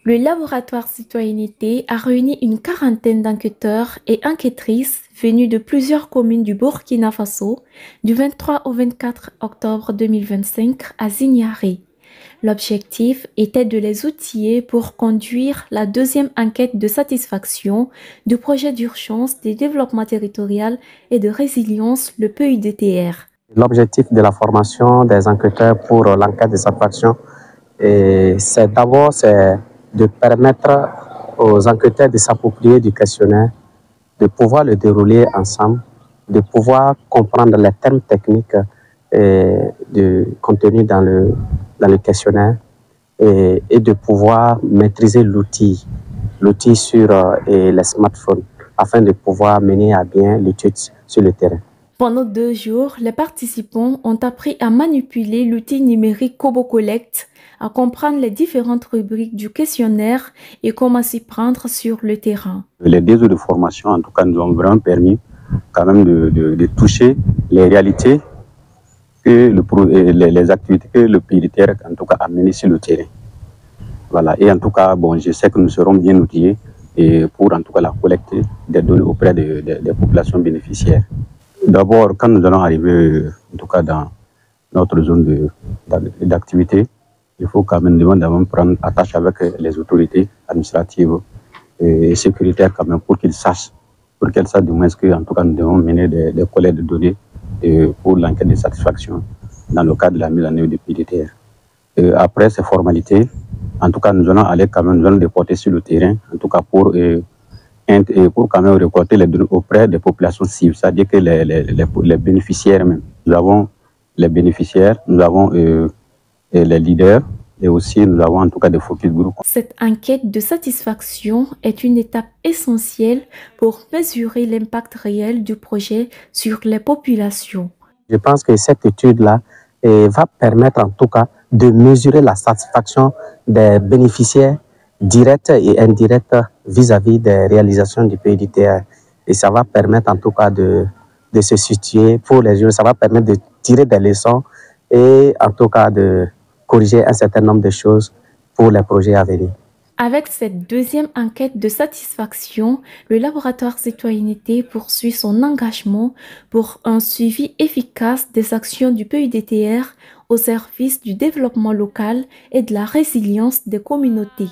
Le laboratoire Citoyenneté a réuni une quarantaine d'enquêteurs et enquêtrices venus de plusieurs communes du Burkina Faso du 23 au 24 octobre 2025 à Zignaré. L'objectif était de les outiller pour conduire la deuxième enquête de satisfaction du projet d'urgence de développement territorial et de résilience, le PUDTR. L'objectif de la formation des enquêteurs pour l'enquête de satisfaction, c'est d'abord de permettre aux enquêteurs de s'approprier du questionnaire, de pouvoir le dérouler ensemble, de pouvoir comprendre les termes techniques contenus dans le questionnaire et de pouvoir maîtriser l'outil sur les smartphones afin de pouvoir mener à bien l'étude sur le terrain. Pendant 2 jours, les participants ont appris à manipuler l'outil numérique KoboCollect, à comprendre les différentes rubriques du questionnaire et comment s'y prendre sur le terrain. Les 2 jours de formation, en tout cas, nous ont vraiment permis quand même de toucher les réalités et les activités que le PUDTR, en tout cas, a menées sur le terrain. Voilà. Et en tout cas, bon, je sais que nous serons bien outillés pour, en tout cas, la collecte des données auprès des populations bénéficiaires. D'abord, quand nous allons arriver, en tout cas, dans notre zone d'activité, il faut quand même d'abord prendre attache avec les autorités administratives et sécuritaires quand même pour qu'elles sachent du moins que, en tout cas, nous devons mener des collectes de données pour l'enquête de satisfaction dans le cadre de la mise en œuvre du PUDTR. Après ces formalités, en tout cas, nous allons déporter sur le terrain, en tout cas pour quand même récolter les données auprès des populations cibles, c'est-à-dire que les bénéficiaires même. Nous avons les bénéficiaires, nous avons les leaders et aussi nous avons en tout cas des focus group. Cette enquête de satisfaction est une étape essentielle pour mesurer l'impact réel du projet sur les populations. Je pense que cette étude-là va permettre en tout cas de mesurer la satisfaction des bénéficiaires directs et indirects vis-à-vis des réalisations du PUDTR. Et ça va permettre en tout cas de se situer pour les jeunes, ça va permettre de tirer des leçons et en tout cas de corriger un certain nombre de choses pour les projets à venir. Avec cette deuxième enquête de satisfaction, le laboratoire Citoyenneté poursuit son engagement pour un suivi efficace des actions du PUDTR au service du développement local et de la résilience des communautés.